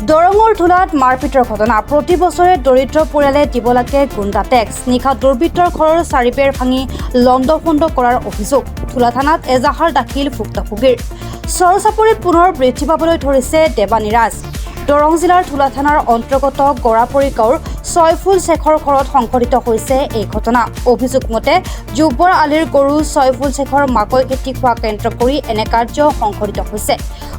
দৰঙৰ ধুলাত মাৰপিটৰ ঘটনা প্ৰতি বছৰে দৰিদ্ৰ পৰিয়ালে দিব লাগে গুণ্ডা টেক্স নিশা দুৰ্বৃত্তৰ ঘৰৰ চাৰিবেৰ ভাঙি লণ্ডভণ্ড কৰাৰ অভিযোগ ধুলা থানাত এজাহাৰ দাখিল ভুক্তভোগীৰ চৰ চাপৰিত পুনৰ বৃদ্ধি পাবলৈ ধৰিছে দেৱানিৰাজ দৰং জিলাৰ ধুলা থানাৰ অন্তৰ্গত গৰাপৰি গাঁৱৰ ছয়ফুল শেখৰ ঘৰত সংঘটিত হৈছে এই ঘটনা অভিযোগ মতে জুব্বৰ আলীৰ গৰু ছয়ফুল শেখৰ মাকৈ খেতি খোৱা কেন্দ্ৰ কৰি এনে কাৰ্য সংঘটিত হৈছে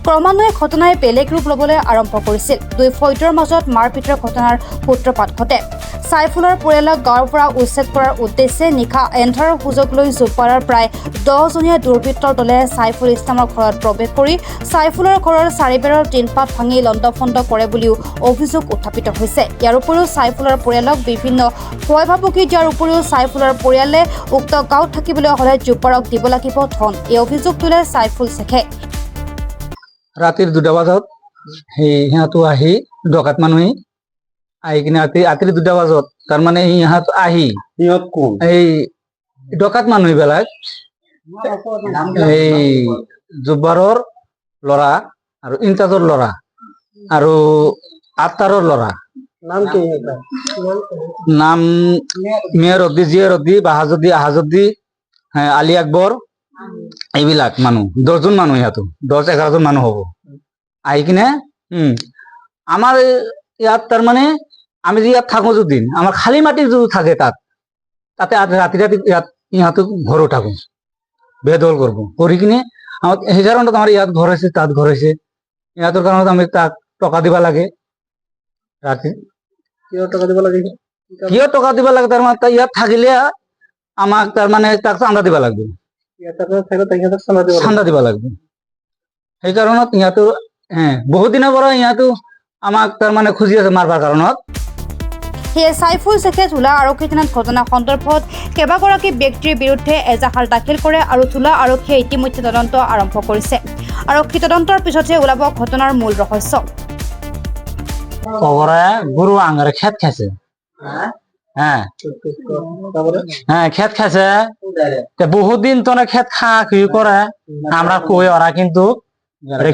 ক্ৰমান্বয়ে ঘটনাই বেলেগ ৰূপ ল'বলৈ আৰম্ভ কৰিছিল দুই ফৈদৰ মাজত মাৰপিটৰ ঘটনাৰ সূত্ৰপাত ঘটে সাইফুলৰ পৰিয়ালক গাঁৱৰ পৰা উচ্ছেদ কৰাৰ উদ্দেশ্যে নিশা এন্ধাৰৰ সুযোগ লৈ জুব্বাৰৰ প্ৰায় 10জনীয়া দুৰ্বৃত্তৰ দলে সাইফুল ইছলামৰ ঘৰত প্ৰৱেশ কৰি সাইফুলৰ ঘৰৰ চাৰিবেৰৰ টিনপাত ভাঙি লণ্ডভণ্ড কৰে বুলিও অভিযোগ উত্থাপিত হৈছে ইয়াৰ উপৰিও সাইফুলৰ পৰিয়ালক বিভিন্ন ভয় ভাবুকি দিয়াৰ উপৰিও সাইফুলৰ পৰিয়ালে উক্ত গাঁৱত থাকিবলৈ হ'লে জুব্বাৰক দিব লাগিব ধন এই অভিযোগ তোলে সাইফুল শেখে ৰাতেৰ 2টা বাজত সিহঁতো আহি ডকাত মানুহে আহি কিনে ৰাতিৰ 2টা বাজত তাৰ মানে সিহঁত আহি কোন এই ডকাত মানুহবিলাক এই জুব্বাৰৰ ল'ৰা আৰু ইনচাৰ্জৰ ল'ৰা আৰু আত্তাৰৰ ল'ৰা নাম মেয়ৰদ্দি জিয়ৰদ্দি বাহাজদ্দি আহাজদ্দি আলী আকবৰ এইবিলাক মানুহ 10জন মানুহ ইয়াতো 10-11জন মানুহ হ'ব আহি কিনে আমাৰ ইয়াত তাৰ মানে আমি যে ইয়াত থাকো যদিন আমাৰ খালী মাটি যদি থাকে তাতে ৰাতি ইয়াত ইহঁতো ঘৰো থাকো বেদল কৰিব কৰি কিনে আমাৰ সেই কাৰণত আমাৰ ইয়াত ঘৰ আছে তাত ঘৰ আছে ইহঁতৰ কাৰণত আমি তাক টকা দিব লাগে ৰাতি কিয় টকা দিব লাগে তাৰ মানে ইয়াত থাকিলে আমাক তাৰ মানে তাক চান্দা দিব লাগবে চান্দা দিব লাগবে সেই কাৰণত ইহঁতো বহুত দিনৰ পৰা ইহঁতো আমাক তাৰ মানে খুজি আছে মাৰবাৰ কাৰণত সেয়ে সাইফুল শেখে ধুলা আৰক্ষী থানাত ঘটনা সন্দৰ্ভত কেইবাগৰাকী ব্যক্তিৰ বিৰুদ্ধে এজাহাৰ দাখিল কৰে আৰু ধুলা আৰক্ষীয়ে ইতিমধ্যে তদন্ত আৰম্ভ কৰিছে আৰক্ষী তদন্তৰ পিছতহে ওলাব ঘটনাৰ মূল ৰহস্য গৰু আঙারে খেত খাইছে খেত খাইছে বহুত দিন তো খেত খা খুই করে আমরা কই ওরা কিন্তু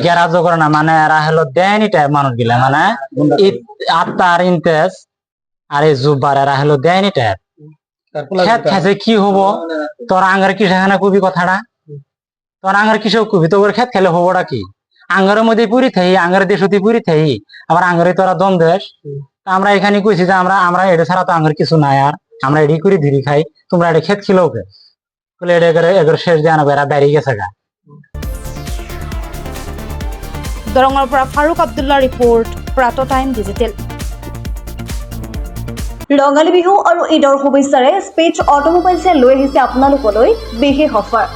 গ্যারাজ করে না মানে এরা হলো দেয়নি টাইপ মানুষ গিলা মানে আত্মার ইন্টারেস্ট আর এই জুব্বার এরা হলো দেয়নি টাইপ খেত খাইছে কি হবো তোর আঙ্গার কিসে খানে কবি কথাটা তোর আঙ্গার কিসব কবি তোর খেত খেলে হবোটা কি আঙ্গারের মধ্যে পুরি থাই আঙ্গারের দেশতি পুরি থাই আবার আঙ্গারে তোরা দম দেশ আমরা এখানে কইছি যে আমরা এটা ছাড়া তো আঙ্গার কিছু নাই আর আমরা এডি করে ধীরে খাই তোমরা এটা খেত খিলেও কে বলে এটা এগারে শেষ জানা বেড়া বেরিয়ে গেছে গা দৰঙৰ পৰা ফাৰুক আব্দুল্লাহ ৰিপৰ্ট প্ৰাত টাইম ডিজিটেল ৰঙালী বিহু আৰু ঈদৰ শুভেচ্ছাৰে স্পেচ অটোমোবাইলছে লৈ আহিছে আপোনালোকলৈ বিশেষ offer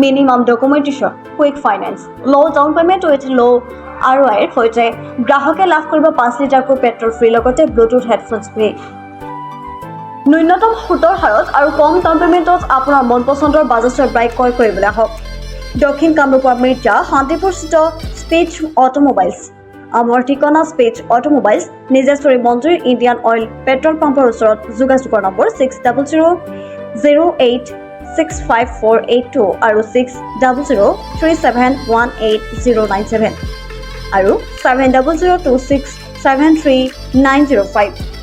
minimum documentation quick finance low' down payment with low' ROIৰ সৈতে গ্ৰাহকে লাভ কৰিব 5 লিটাৰকৈ পেট্ৰল ফ্ৰী লগতে ব্লুটুথ হেডফোনছ ফ্ৰী ন্যূনতম সুতৰ হাৰত আৰু কম ডাউন পেমেণ্টত আপোনাৰ মন পচন্দৰ বাজাজৰ বাইক ক্ৰয় কৰিবলৈ আহক দক্ষিণ কামৰূপৰ মিৰ্জা শান্তিপুৰস্থিত স্পেচ অটোমোবাইলছ আমাৰ ঠিকনা স্পেচ অটোমোবাইলছ নিজেশ্বৰী মন্দিৰ ইণ্ডিয়ান অইল পেট্ৰল পাম্পৰ ওচৰত যোগাযোগৰ নম্বৰ 6000086548 আৰু 6003718097 আৰু 7002673905